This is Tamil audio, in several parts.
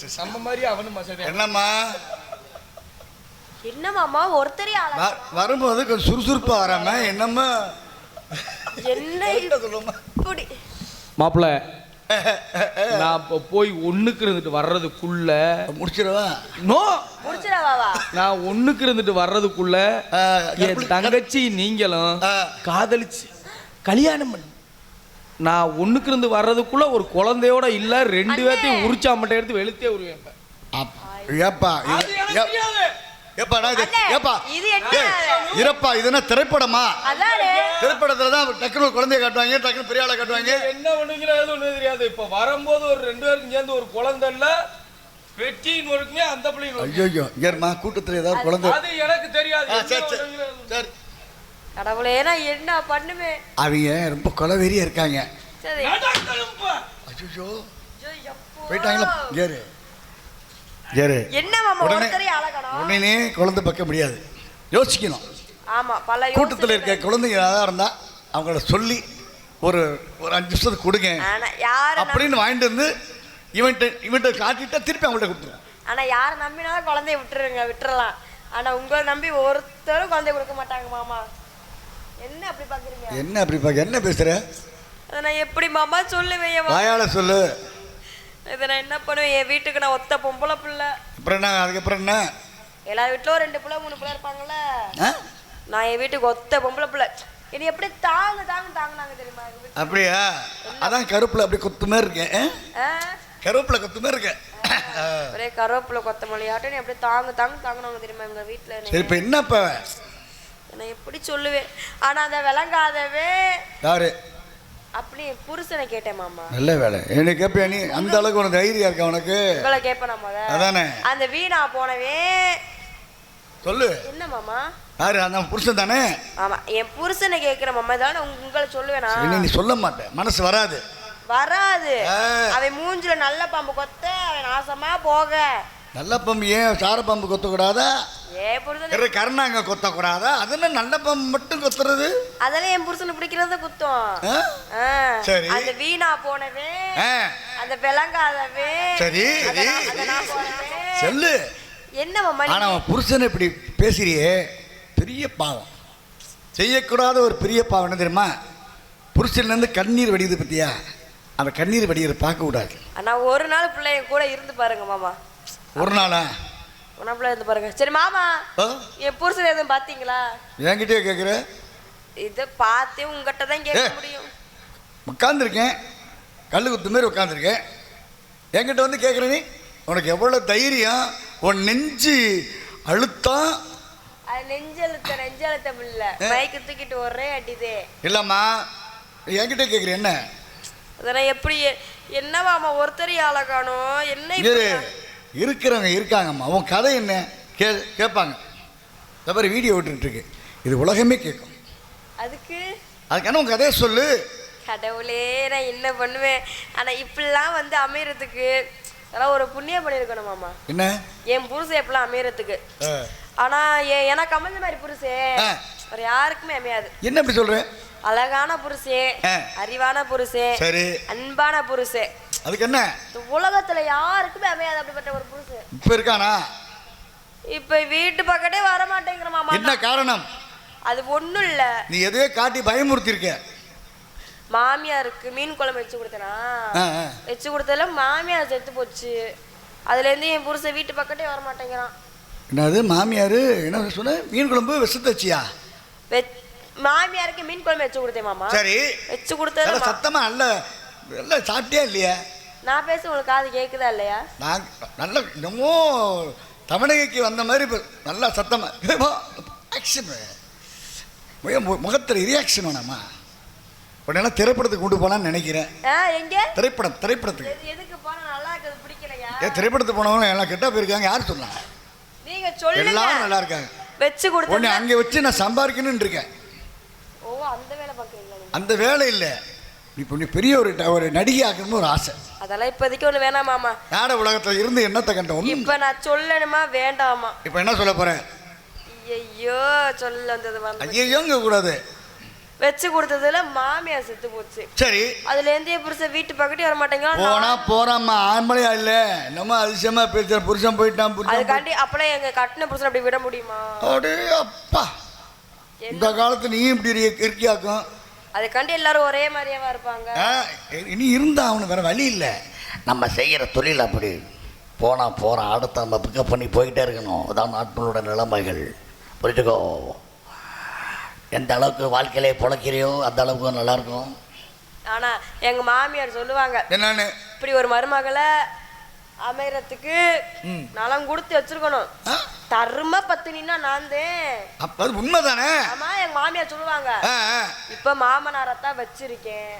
நம்ம மாதிரி அவனும் மசதி. என்னம்மா என்னமாமா ஒருத்தரே வரும்போது கொஞ்சம் சுறுசுறுப்பா வராம என்னம்மா என்ன இப்படி மாப்பிள்ள நான் இப்போ போய் ஒண்ணுக்கு இருந்துட்டு வர்றதுக்குள்ள முடிச்சிடவா? நோ முடிச்சிடவாவா? நான் ஒண்ணுக்கு இருந்துட்டு வர்றதுக்குள்ள என் தங்கச்சி நீங்களும் காதலிச்சு கல்யாணம் பண்ணி நான் ஒண்ணுக்கு இருந்து வர்றதுக்குள்ள ஒரு குழந்தையோட இல்ல ரெண்டு பேர்த்தையும் உரிச்சா மட்டும் எடுத்து வெளுத்தே உருவேன். ஏப்பா இருப்பா இது என்ன திரைப்படமா? திரைப்படத்துல தான் டக்குனு குழந்தைய காட்டுவாங்க, டக்குனு பெரிய ஆளை காட்டுவாங்க. என்ன பண்ணுங்கிறது ஒண்ணு தெரியாது. இப்ப வரும்போது ஒரு ரெண்டு பேருக்கும் சேர்ந்து ஒரு குழந்தை இல்ல வெற்றின்னு இருக்குமே அந்த பிள்ளைங்க. ஐயோ ஏர்மா கூட்டத்துல ஏதாவது குழந்தை அது எனக்கு தெரியாது. சரி கடவுளே நான் என்ன பண்ணுவேன்? அவங்க ரொம்ப கொலவெறியா இருக்காங்க. சரி ஐயோ போயிட்டாங்களா? ஏறு ஏறு. என்ன மாமா ஒருத்தரே அழகணும்? உடனே குழந்தை பக்க முடியாது, யோசிக்கணும். ஆமா பல கூட்டத்தில் இருக்க குழந்தைங்க ஏதாவது இருந்தா அவங்கள சொல்லி ஒரு ஒரு 5 நிமிஷத்துக்கு கொடுங்க அப்படின்னு வாங்கிட்டு வந்து இவன்கிட்ட காட்டிட்டா திருப்பி அவங்கள்ட்ட கொடுத்துருவோம். ஆனா யாரை நம்பினாலும் குழந்தைய விட்டுறலாம். ஆனா உங்களை நம்பி ஒருத்தரும் குழந்தைய கொடுக்க மாட்டாங்க மாமா. என்ன அப்படி பாக்குறீங்க? என்ன அப்படி பாக்க? என்ன பேசுற? அதை நான் எப்படி மாமா சொல்லுவேன்? வாயால சொல்லு. இதை நான் என்ன பண்ணுவேன்? என் வீட்டுக்கு நான் ஒத்த பொம்பளை பிள்ளை. அப்புறம் என்ன? அதுக்கப்புறம் என்ன? எல்லா வீட்டிலும் 2 பிள்ளை 3 பிள்ளை இருப்பாங்கல்ல. நான் என் வீட்டுக்கு ஒத்த பொம்பளை பிள்ளை. இது எப்படி தாங்குனாங்க தெரியுமா? அப்படியா? அதான் கருப்புல அப்படி கொத்து மாதிரி இருக்கேன். கருவேப்பிலை கொத்து மாதிரி இருக்கேன். ஒரே கருவேப்பிலை கொத்தமல்லியாட்டம் நீ அப்படியே தாங்குனாங்க தெரியுமா எங்க வீட்டுல? சரி இப்ப என்னப்ப நான் எப்படி சொல்லுவேன்? ஆனா அந்த விளங்காதவே யாரு அப்படி புருஷனை கேட்டேன் மாமா. நல்ல வேலை. என்ன கேட்பியா நீ? அந்த அளவுக்கு உனக்கு தைரியம் இருக்கா உனக்கு? உங்களை கேட்பேன் நம்ம. அதானே அந்த வீணா போனவே சொல்லு. என்ன மாமா? யாரு? அந்த புருஷன் தானே? ஆமா என் புருஷனை கேட்கிற மாமா தானே. உங்களை சொல்லுவேனா? நீ சொல்ல மாட்டேன், மனசு வராது. அவன் மூஞ்சில நல்ல பாம்பு கொத்த அவன் நாசமா போக. நல்ல பாம்பு ஏன் சார பாம்பு கொத்தக்கூடாதா? ஏன் புருஷன் கருணாங்க கொத்தக்கூடாதா? அது என்ன நல்ல பாம்பு மட்டும் கொத்துறது? அதெல்லாம் என் புருஷனை பிடிக்கிறது குத்தம். சரி அந்த வீணா போனவே அந்த விளங்காதவே சரி சொல்லு. என்ன மாமா? ஆனா புருஷனை இப்படி பேசுறியே, பெரிய பாவம். செய்யக்கூடாத ஒரு பெரிய பாவம் என்ன தெரியுமா? புருஷன்ல இருந்து கண்ணீர் வடியுது பத்தியா? அந்த கண்ணீர் வடியை பார்க்க கூடாது. ஆனா ஒரு நாள் பிள்ளைய கூட இருந்து பாருங்க மாமா. ஒரு நாளா? ஒரு நாள் இருந்து பாருங்க. சரி மாமா, என் புருஷன் எதுவும் பாத்தீங்களா? என்கிட்டயே கேட்குற? இதை பார்த்தே உங்ககிட்ட தான் கேட்க முடியும். உட்காந்துருக்கேன், கல்லு குத்து மாதிரி உட்காந்துருக்கேன், என்கிட்ட வந்து கேட்குற நீ? உனக்கு எவ்வளோ தைரியம்? உன் நெஞ்சு அழுத்தம். அது நெஞ்சழுத்தம் இல்லை, மைக்கு தூக்கிட்டு ஒரே அடிதே. இல்லைம்மா என்கிட்ட கேட்குற என்ன? அதெல்லாம் எப்படி? என்ன மாமா ஒருத்தர் ஆளக்கானோம்? என்ன இருக்கிறவங்க இருக்காங்கம்மா. உன் கதை என்ன கேட்பாங்க. இந்த மாதிரி வீடியோ விட்டுருக்கு, இது உலகமே கேட்கும். அதுக்கான உன் கதையை சொல்லு. கடவுளே நான் என்ன பண்ணுவேன்? ஆனா இப்படிலாம் வந்து அமையறதுக்கு அதெல்லாம் ஒரு புண்ணியம் பண்ணிருக்கணும் மாமா. என்ன? என் புருஷன் எப்பெல்லாம் அமையறதுக்கு. ஆனா எனக்கு அமைஞ்ச மாதிரி புருஷன் வேற யாருக்குமே அமையாது. என்ன அப்படி சொல்ற? அழகான புருஷன், அறிவான புருஷன், சரி அன்பான புருஷன். அதுக்கு என்ன? உலகத்துல யாருக்குமே அமையாது அப்படிப்பட்ட ஒரு புருஷன். இப்ப இருக்கானா? இப்ப வீட்டு பக்கத்தே வர மாட்டேங்கிற மாமா. என்ன காரணம்? அது ஒண்ணும் இல்ல, நீ எதையோ காட்டி பயமுறுத்தி இருக்க. மாமியாருக்கு மீன் குழம்பு வச்சு கொடுத்தனா, வச்சு கொடுத்ததுல மாமியார் செத்து போச்சு. அதுல இருந்து என் புருஷன் வீட்டு பக்கத்தே வர மாட்டேங்கிறான். என்னது மாமியாரு? என்ன சொன்ன? மீன் குழம்பு விஷத்தச்சியா? மாமியாருக்கு மீன் குழம்பு வச்சு கொடுத்தேன் மாமா. சரி வச்சு கொடுத்தது சத்தமா நல்ல நல்ல சாப்பிட்டியா இல்லையா? நான் பேச உங்களுக்கு காது கேக்குதா இல்லையா? நான் நல்ல என்னமோ தமிழகைக்கு வந்த மாதிரி நல்லா சத்தமா ஆக்ஷன், முகத்தில் ரியாக்ஷன் வேணாமா? உடனே திரைப்படத்துக்கு கொண்டு போனான்னு நினைக்கிறேன். எங்க திரைப்படத்துக்கு எதுக்கு போனா? நல்லா இருக்குது பிடிக்கலையா? திரைப்படத்துக்கு போனவங்க எல்லாம் கெட்டா போயிருக்காங்க. யார் சொன்னாங்க? நீங்க சொல்லுங்க. எல்லாரும் நல்லா இருக்காங்க. வச்சு கொடுத்து அங்கே வச்சு நான் சம்பாதிக்கணும்னு இருக்கேன். ஓ அந்த வேலை பார்க்கறீங்களா? அந்த வேலை இல்லை, இப்போ நீ பெரிய ஒரு நடிகை ஆகணும்னு ஒரு ஆசை. அதெல்லாம் இப்போதைக்கு ஒன்று வேணாம் மாமா. நாட உலகத்தில் இருந்து என்னத்தை கண்டோம்? இப்போ நான் சொல்லணுமா வேண்டாமா? இப்போ என்ன சொல்ல போறேன்? ஐயோ சொல்ல வந்தது ஐயோங்க கூடாது. வச்சு கொடுத்ததுல மாமியார் செத்து போச்சு. சரி. அதுல இருந்து என் புருஷன் வீட்டு பக்கட்டி வர மாட்டேங்க. போனா போறாம்மா, ஆம்பளையா இல்ல நம்ம அதிசயமா பேசுற. புருஷன் போயிட்டான். அதுக்காண்டி அப்பலாம் எங்க கட்டின புருஷன் அப்படி விட முடியுமா? அடே அப்பா, இந்த காலத்து நீ இப்படி இருக்கியாக்கும். அதுக்காண்டி எல்லாரும் ஒரே மாதிரியாவா இருப்பாங்க? இனி இருந்தா அவனு வேற வழி இல்லை. நம்ம செய்கிற தொழில் அப்படி போனால் போகிறான், அடுத்த நம்ம பிக்கப் பண்ணி போயிட்டே இருக்கணும். அதான் நாட்களோட நிலைமைகள். புரிஞ்சுக்கோ. எந்த அளவுக்கு வாழ்க்கையிலே பொழைக்கிறியோ அந்த அளவுக்கு நல்லாயிருக்கும். ஆனால் எங்கள் மாமியார் சொல்லுவாங்க, என்னன்னு, இப்படி ஒரு மருமகளை அமையறதுக்கு நலம் கொடுத்து வச்சிருக்கணும். தர்ம பத்தினா நான் தான். அது உண்மைதானே? ஆமா, எங்க மாமியார் சொல்லுவாங்க. இப்ப மாமனாரத்தான் வச்சிருக்கேன்.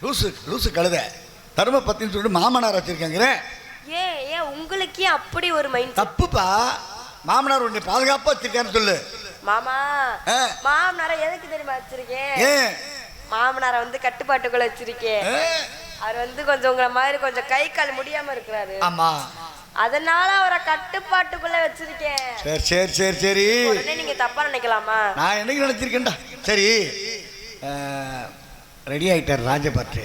லூசு லூசு கழுத, தர்ம பத்தின்னு சொல்லிட்டு மாமனார் வச்சிருக்கேங்கிற. ஏன் ஏன் உங்களுக்கே அப்படி ஒரு மைண்ட்? தப்புப்பா. மாமனார் உன்னை பாதுகாப்பா வச்சிருக்கான்னு சொல்லு. மாமா, மாமனார எதுக்கு தெரியுமா வச்சிருக்கேன்? மாமனாரை வந்து கட்டுப்பாட்டுக்குள்ள வச்சிருக்கேன். அவர் வந்து கொஞ்சம் உங்களை மாதிரி கொஞ்சம் கை கால் முடியாம இருக்கிறாரு. ஆமா, அதனால அவரை கட்டுப்பாட்டுக்குள்ள வச்சிருக்கேன். சரி சரி சரி சரி. உடனே நீங்க தப்பா நினைக்கலாமா? நான் என்னைக்கு நினைச்சிருக்கேன்டா. சரி, ரெடி ஆயிட்டார் ராஜபாட்டு.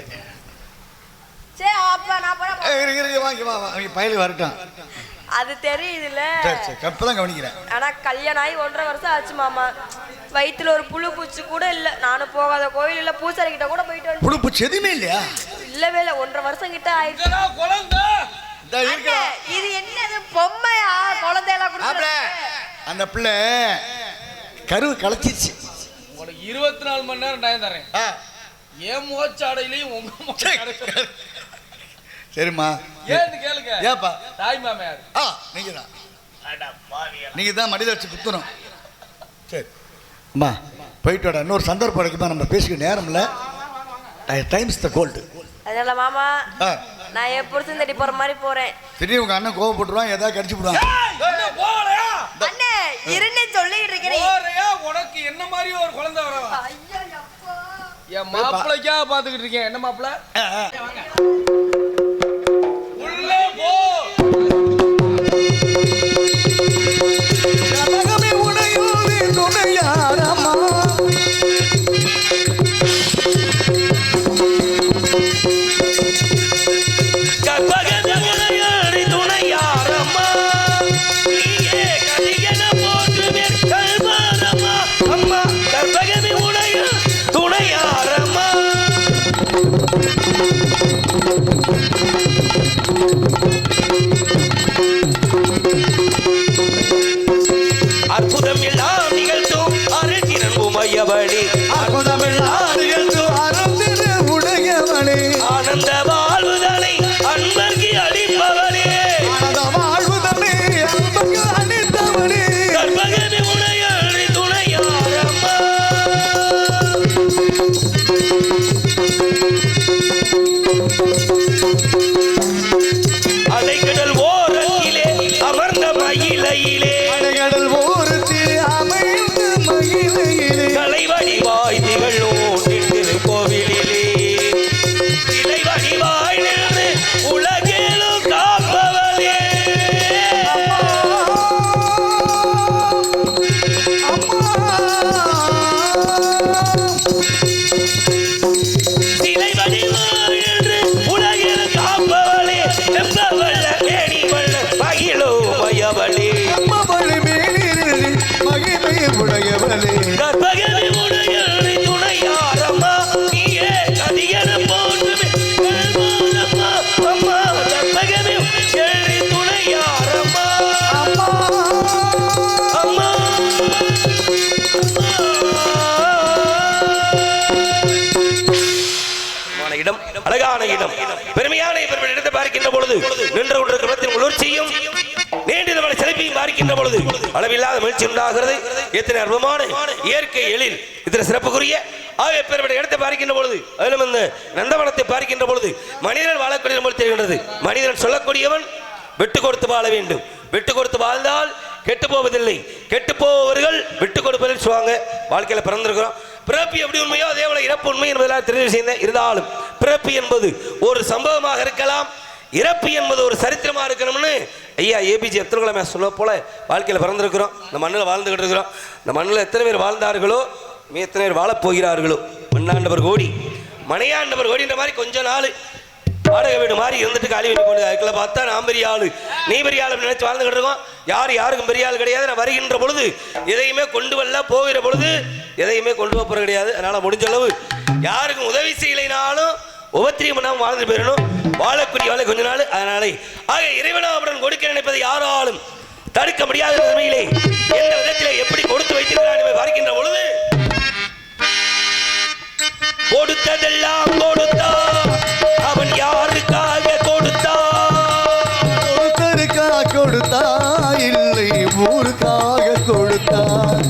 சரி அப்பா நான் போறேன். வாங்கி வா, பயலுக்கு வரட்டும். அது தெரியுதுல்ல. கப்பதான் கவனிக்கிறேன். ஆனா கல்யாணம் ஆகி 1.5 வருஷம் ஆச்சு மாமா. வயிற்றுல ஒரு புழு பூச்சி கூட இல்ல. நானும் போகாத கோயில் இல்ல, பூசாரி கிட்ட கூட போயிட்டு வந்து. புழு பூச்சி எதுவுமே இல்லையா? இல்லவே இல்ல. 1.5 வருஷம் கிட்ட ஆயிடுச்சு. இது என்னது பொம்மையா? குழந்தையெல்லாம் கொடுக்கல. அந்த பிள்ளை கருவு கலைச்சிச்சு. உங்களுக்கு 24 மணி நேரம் டைம் தரேன். ஏன் மோச்சாடையிலையும் உங்க மோச்சாடை. சரிம்மா, ஏன்னு கேளுங்க. ஏப்பா? தாய் மாமையார். நீங்க தான். நீங்க தான் மடியில வச்சு குத்தணும். சரி அம்மா, போயிட்டு வாடா. இன்னொரு சந்தர்ப்பம் கிடைக்குமா? நம்ம பேசிக்க நேரம் இல்லை. Time's the gold. அதனால மாமா, நான் என் புருஷன் தேடி போற மாதிரி போறேன். திடீர்னு உங்க அண்ணன் கோவம் போட்டுருவான், ஏதாவது கடிச்சு போடுவாங்க. அண்ணே இருன்னு சொல்லிட்டு இருக்கேன். உனக்கு என்ன மாதிரி ஒரு குழந்தை வரவா? என் மாப்பிளைக்கா பாத்துக்கிட்டு இருக்கேன். என்ன மாப்பிள்ள? உள்ள போ. கனகமே உடையோடு துணையாரம்மா. அற்புதம் எல்லாம் நிகழ்த்தும் அருகிரன் உமையவழி. அற்புதம் எல்லாம் நிகழ்த்தும் அருகிரன் உடையவழி. ஆனந்த வாழ்வுதனை அன்பர்க்கு அளிப்பவனே. ஆனந்த வாழ்வுதனை அன்பர்க்கு அளித்தவனே. கற்பகமே உடையவழி துணையாரம்மா. அலைக்கடல் ஓரத்திலே அமர்ந்த மயிலையிலே. அலைக்கடல் ஓரத்திலே அமர்ந்த மயிலையிலே. கலைவடிவாய் திகழும் திருக்கோவிலிலே. இலைவடிவாய் நின்று உலகேலும் காப்பவனே. இலைவடிவாய் நின்று உலகேலும் காப்பவனே. எம்பவல்ல தேடி வல்ல மகிழோ மயவளே. மகிமை உடையவளே. கற்பகமே உடையவளே துணையாரம்மா. நீயே கதியன போற்றுமே கல்வாரம்மா. அம்மா கற்பகமே உடையவளே துணையாரம்மா. அம்மா இடம், அழகான இடம், பெருமையான இடத்தை பார்க்கின்ற பொழுது நின்று கொண்டிருக்கிற உணர்ச்சியும் நீண்டிதமான செழிப்பையும் பார்க்கின்ற பொழுது அளவில்லாத மகிழ்ச்சி உண்டாகிறது. எத்தனை அற்புதமான இயற்கை எழில், இத்தனை சிறப்புக்குரிய ஆகிய பெருமையான இடத்தை பார்க்கின்ற பொழுது, அதிலும் இந்த நந்தவனத்தை பார்க்கின்ற பொழுது மனிதன் வாழக்கூடிய போல் தெரிகின்றது. மனிதன் சொல்லக்கூடியவன் விட்டு கொடுத்து வாழ வேண்டும். விட்டு கொடுத்து வாழ்ந்தால் கெட்டு போவதில்லை. கெட்டு போவர்கள் விட்டு கொடுப்பதில் சொல்லுவாங்க. வாழ்க்கையில் பிறந்திருக்கிறோம். பிறப்பு எப்படி உண்மையோ அதே போல இறப்பு உண்மை என்பதெல்லாம் தெரிவு செய்தேன். இருந்தாலும் பிறப்பு என்பது ஒரு சம்பவமாக இருக்கலாம், இறப்பு என்பது ஒரு சரித்திரமாக இருக்கணும்னு ஐயா ஏபிஜே அப்துல் கலாம் சொல்ல போல வாழ்க்கையில் பிறந்திருக்கிறோம். இந்த மண்ணில் வாழ்ந்துகிட்டு இருக்கிறோம். இந்த மண்ணில் எத்தனை பேர் வாழ்ந்தார்களோ எத்தனை பேர் வாழப் போகிறார்களோ. மண்ணாண்டவர் கோடி மனையாண்டவர் கோடின்ற மாதிரி கொஞ்ச நாள் வாடகை வீடு மாதிரி இருந்துட்டு காலி பண்ணி போடுது. அதுக்குள்ள பார்த்தா நான் பெரிய ஆளு நீ பெரிய ஆளு நினைச்சு வாழ்ந்துகிட்டு இருக்கோம். யாருக்கும் பெரிய ஆள் கிடையாது. நான் வருகின்ற பொழுது எதையுமே கொண்டு வரல, போகிற பொழுது எதையுமே கொண்டு வர போறது கிடையாது. அதனால முடிஞ்ச அளவு யாருக்கும் உதவி செய்யலைனாலும் உபத்திரியம் பண்ணாமல் வாழ்ந்து போயிடணும். வாழக்கூடிய வாழை கொஞ்ச நாள். அதனால ஆக இறைவனாவுடன் கொடுக்க நினைப்பதை யாராலும் தடுக்க முடியாத நிலைமையிலே எந்த விதத்திலே எப்படி கொடுத்து வைத்திருக்கிறான் என்பதை பார்க்கின்ற பொழுது கொடுத்ததெல்லாம் கொடுத்தான். அவன் யாருக்காக கொடுத்தான்? ஒருத்தருக்காக கொடுத்தா இல்லை ஊருக்காக கொடுத்தான்.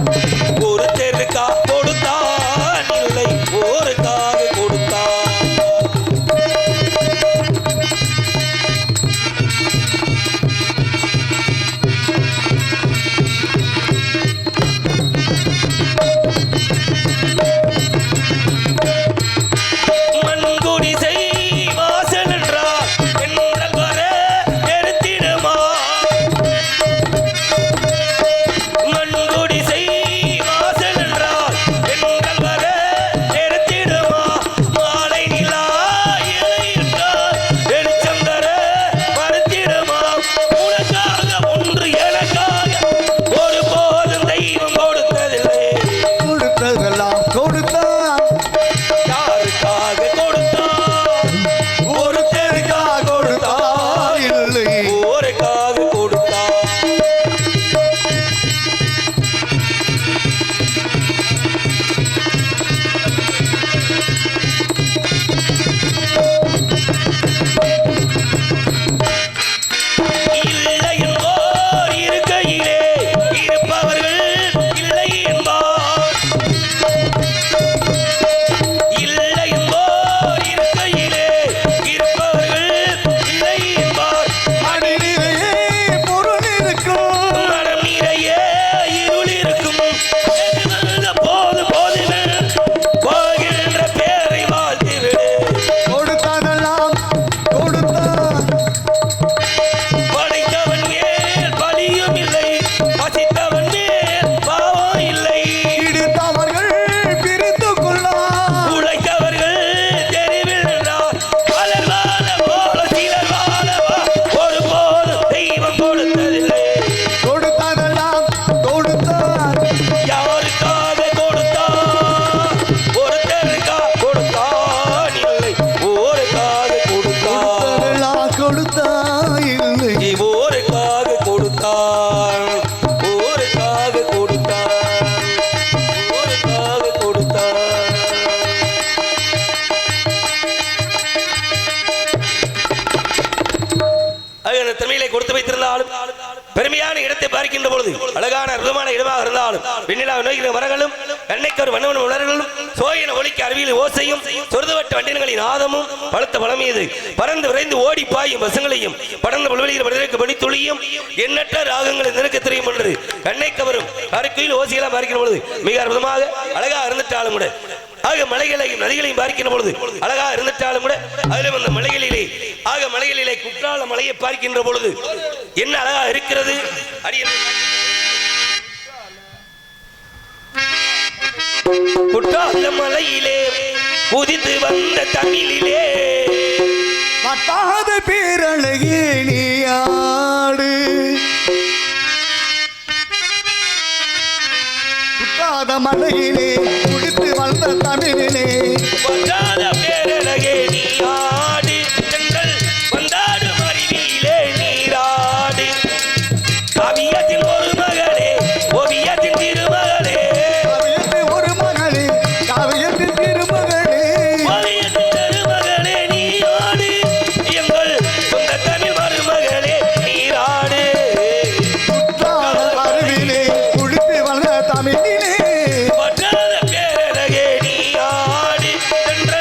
ஒருத்தருக்காக கொடுத்தான் இல்லை ஊருக்காக கொடுத்தான். பெருமையான இடத்தை பார்க்கின்ற பொழுது அழகான அற்புதமான இடமாக இருந்தாலும் வெண்ணிலாவை நோக்கிற மரங்களும் கண்ணைக்கு ஒரு வண்ணவன உணர்களும் சோயன ஒலிக்க அருவியில் ஓசையும் சொருதுவட்ட வண்டினங்களின் நாதமும் பழுத்த பழமீது பறந்து விரைந்து ஓடி பாயும் பசங்களையும் படர்ந்து புல்வெளியில் மனிதருக்கு பணித்துளியும் எண்ணற்ற ராகங்களை நிறுக்க தெரியும் என்று கண்ணைக்கவரும் அருக்குயில் ஓசையெல்லாம் பார்க்கின்ற பொழுது மிக அற்புதமாக அழகாக இருந்துட்டாலும் கூட ஆக மலைகளையும் நதிகளையும் பார்க்கின்ற பொழுது அழகா இருந்துட்டாலும் கூட அதிலும் அந்த மலைகளிலே ஆக மலைகளிலே குற்றால மலையை பார்க்கின்ற பொழுது என்ன அழகா இருக்கிறது. குற்றால மலையிலே குதித்து வந்த தமிழிலே பட்டாத பேரழகே நீ ஆடு குற்றாத மலையிலே குடித்து வந்த தமிழிலே பட்டாத பேரழகே நீ ஆடு எங்கள் வந்தாடு மருவியிலே நீராடு கவியத்தின் ஒரு மகளே ஓவியத்தின் திருமகளே கவியத்தின் ஒரு மகளே கவியத்தின் திருமகளே ஓவியத்தின் திருமகளே நீ ஆடு எங்கள் சொந்த தமிழ் மருமகளே நீராடு குற்றால அருவிலே குடித்து வந்த தமிழிலே பட்டாத பேரழகே நீ ஆடு என்ற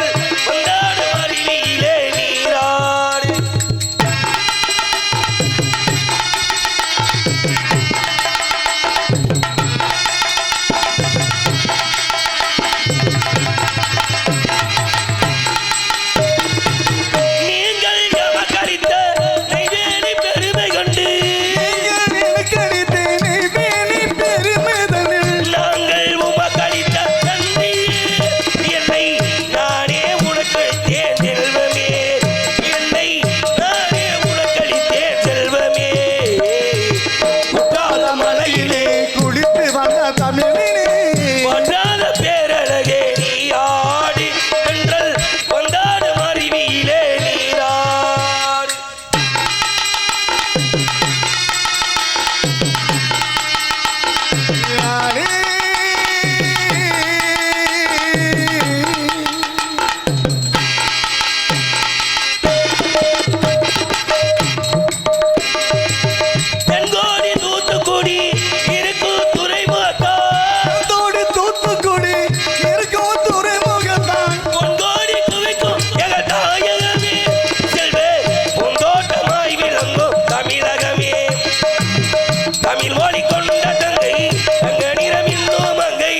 தமிழ் மொழி கொண்ட தங்கை தங்க நிறம் இன்னும் மங்கை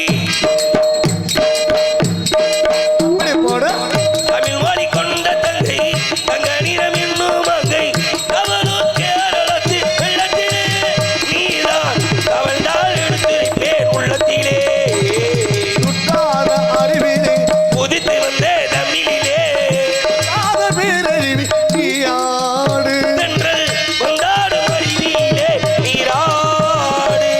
தமிழ் மொழி கொண்ட தங்கை தங்க நிறம் இன்னும் மங்கை கவலும் கேரளத்து வெள்ளத்திலே நீதான் கவழ்ந்தால் எடுத்திருப்பேன் உள்ளத்திலே அறிவிலே உதித்து வந்தே தமிழிலே நீயாடு தென்றல் வந்தாடும் அருவியிலே நீராடு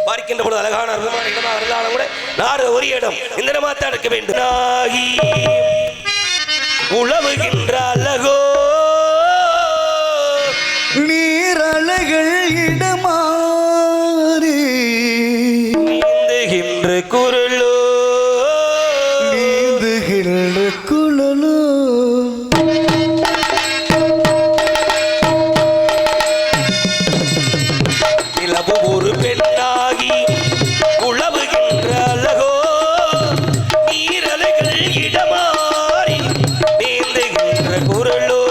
பார்க்கின்ற பொழுது அழகான அற்புதமான இடமாக இருந்தாலும் கூட நாடு ஒரு இடம் இந்த இடமாத்தான் இருக்க வேண்டும் ஆகி உழவுகின்ற அழகோ நீரலைகள் இடமாறி நீந்துகின்ற குரலோ நீந்துகின்ற குழலோ நிலவு ஒரு பெண்ணாகி உழவுகின்ற அழகோ நீரலைகள் இடமாறி நீந்துகின்ற குரலோ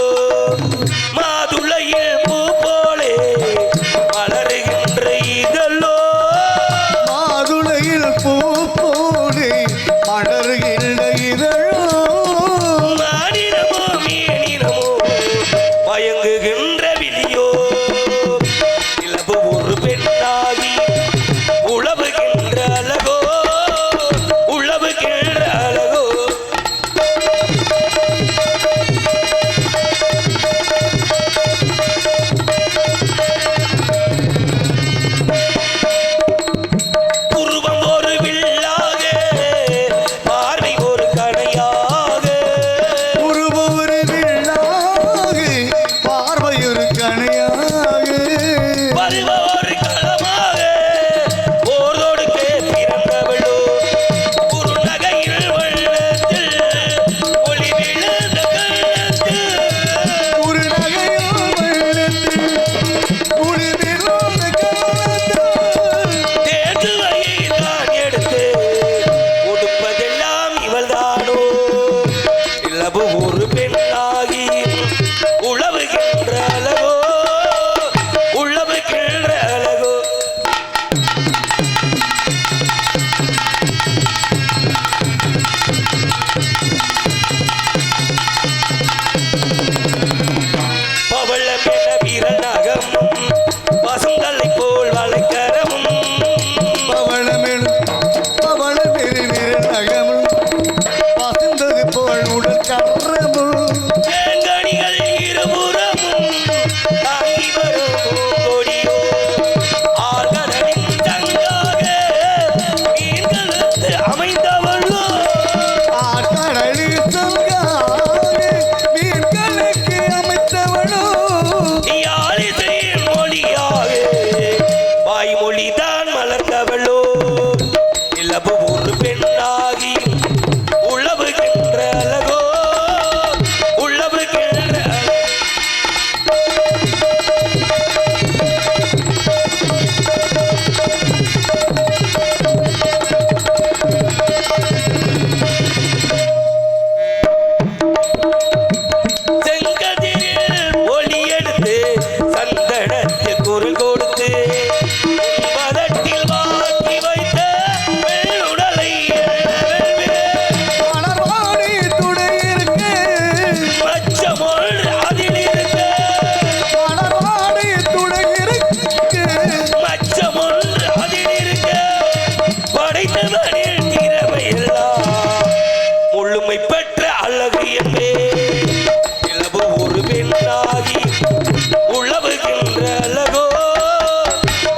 மாதுளையில் பூ போலே மலருகின்ற இதழோ மாதுளையில் பூ போலே மலர்கின்ற இதழோ மானிடமோ மீனிடமோ மயங்குகின்ற விழியோ நிலவு ஒரு பெண்ணாகி உழவுகின்ற அழகோ உழவுகின்ற அழகோ உருவம் ஒரு வில்லாக பார்வை ஒரு கணையாக உருவொரு வில்லாக பார்வையொரு கணையாக பருவ ஒரு களமாக போர்தொடுக்கே பிறந்தவளோ குறுநகையில் வெள்ளத்தில் ஒளி விழுந்த கள்ளத்தில் ஒரு நகையோ வெள்ளத்தில் குளிர்ந்த காலத்தில் தேடுவையை தான் எடுத்து உடுப்பதெல்லாம் இவள்தானோ நிலவு ஒரு பெண்ணாகி உழவுகின்ற அழகோ உழவுகின்ற அழகோ பவளமென வீரநகமும் பசுந்தலை போல் வளைக்கரமும் பவளமெரு நகமும் பசுந்தது போல் உடல் கரமும் தேங்கனிகள் இருபுறமும் தாங்கி வரும் கொடியோ ஆர்கடலின் தங்காக மீன்களுக்கு அமைந்தவளோ ஆட்கடலில் சொல்காக மீன்களுக்கு அமைத்தவனோ யாழிசையின் மொழியாக வாய்மொழிதான் மலர்ந்தவளோ இலபு ஒரு பெண்ணாகி உழவுகின்ற அழகோ உழவுகின்ற அழகோ செங்கதிரில் ஒளி எடுத்து சந்தனத்தில் குரல் கொடுத்து பதட்டில் வாக்கி வைத்த வெள்ளுடலை மணவாடி துணையிருக்க மச்சமோள் அதில் இருக்க மணவாடி துணையிருக்க மச்சமோள் அதில் இருக்க படைத்தவனில் திறமையெல்லாம் முழுமை பெற்ற அழகு என்பே இலவு ஒரு பெண்ணாகி உழவுகின்ற அழகோ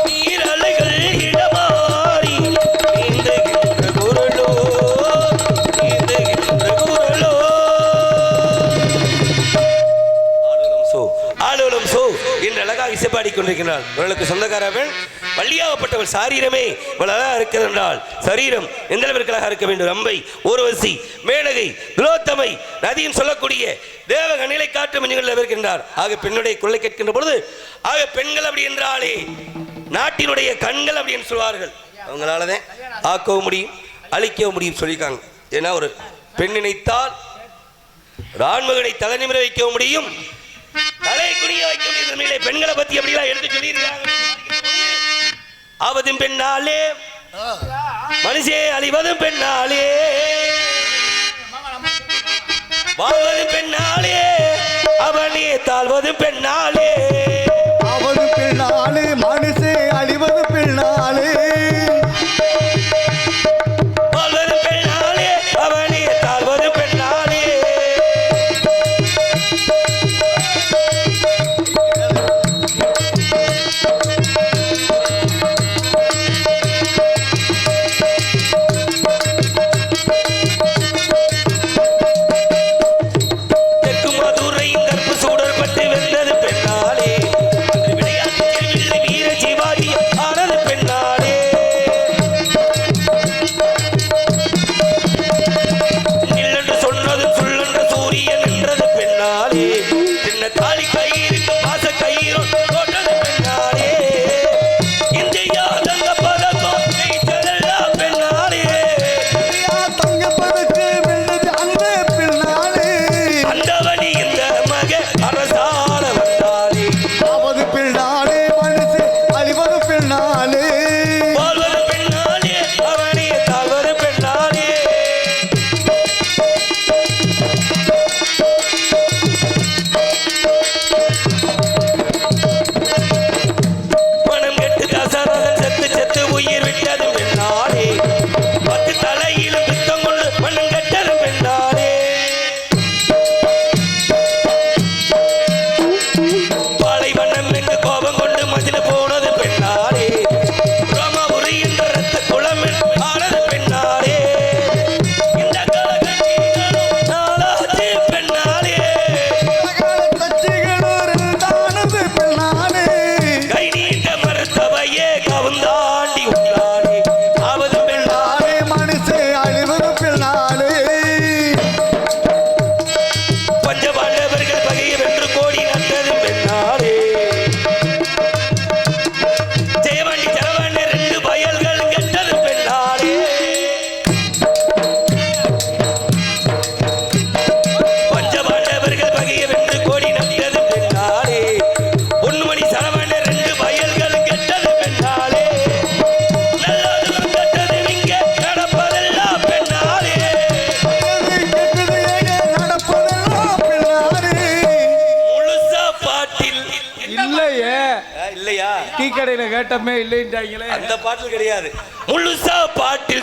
நீரலைகள் இடமாறி நீந்துகின்ற குரலோ நீந்துகின்ற குரலோ ஆளுலம் சோ என்று அழகாக இசைப்பாடி கொண்டிருக்கிறார் இவர்களுக்கு சொந்தக்காரவன் வள்ளியாகப்பட்டவள் சாரீரமே இவ்வளவு இருக்கிறது என்றால் சரீரம் எந்த அளவிற்கு அழகாக இருக்க வேண்டும் அம்பை ஊர்வசி மேனகை திலோத்தமை நதியும் சொல்லக்கூடிய தேவக நிலை காட்டும் இருக்கின்றார் ஆக பெண்ணுடைய குரலை கேட்கின்ற பொழுது ஆக பெண்கள் அப்படி என்றாலே நாட்டினுடைய கண்கள் அப்படி என்று சொல்வார்கள் அவங்களாலதான் ஆக்கவும் முடியும் அழிக்கவும் முடியும் சொல்லியிருக்காங்க ஏன்னா ஒரு பெண் நினைத்தால் ராண்மகனை தலை நிமிர வைக்க முடியும் தலை குனிய பெண்களை பத்தி எப்படிலாம் எடுத்து சொல்லியிருக்காங்க. ஆவதும் பெண்ணாலே மனுஷே அழிவதும் பெண்ணாலே வாழ்வதும் பெண்ணாலே அவனே தாழ்வதும் பெண்ணாலே ஆவது பெண்ணாலே மனுஷே அழிவது பெண்ணாலே வாழ்வதும் பெண்ணாலே அவனே தாழ்வதும் பெண்ணாலே தெற்கு மதுரையின் கற்பு சூடற்பட்டு வென்றது பெண்ணாலே விளையாட்டு திருவிழி வீர சிவாஜி ஆனது பெண்ணாலே நில்லென்று சொன்னது சொல்லென்ற சூரியன் என்றது பெண்ணாலே சின்ன தாலி கயிறு பாச கயிறு போட்டது பெண்ணாலே இந்தியா தங்க பதக்கம் ஜெயித்ததெல்லாம் பெண்ணாலே தங்கப்பதற்கு வெள்ளது அந்த பெண்ணாலே அந்தவனி இந்த மக அரசாண வந்தாலே ஆவது பெண்ணாலே மனுஷே அழிவது பெண்ணாலே வாழ்வது பெண்ணாலே அவனே தாழ்வது பெண்ணாலே மனம் கெட்டு தசரதன் செத்து செத்து உயிர் விட்டது பெண்ணாலே பத்து தலையிலும் பித்தம் கொண்டு மண்ணும் கெட்டது பெண்ணாலே பாலைவனம் என்று கோபம் கொண்டு மதில போனது பெண்ணாலே ரோமாபுரி என்ற ரத்த குளம் ஆனது பெண்ணாலே இந்த காலகட்டத்திலும் நாளாச்சு பெண்ணாலே கட்சிகளோரில் தானது பெண்ணாலே கை நீட்ட மறுத்தவையே கவுந்தாண்டி உள்ளானே ஆவது பெண்ணாலே ஆலே மனுஷே அழிவது பெண்ணாலே பஞ்சபாண்டவர்கள் பகையை வென்று கோடி நட்டது பெண்ணாலே ஜெயவண்டி ஜனவண்ண ரெண்டு பயல்கள் கெட்டது பெண்ணாலே பஞ்சபாண்டவர்கள் பகையை வென்று கோடி நட்டது பெண்ணாலே பொன்மணி சரவண்ண ரெண்டு பயல்கள் கெட்டது பெண்ணாலே நல்லதும் கெட்டது இங்க நடப்பதெல்லாம் பெண்ணாலே கெட்டது ஏக நடப்பதெல்லாம் பெண்ணாலே முழுசா பாட்டில் இல்லையே இல்லையா டீ கடையில கேட்டமே இல்லைன்றாங்களே அந்த பாட்டில் கிடையாது முழுசா பாட்டில்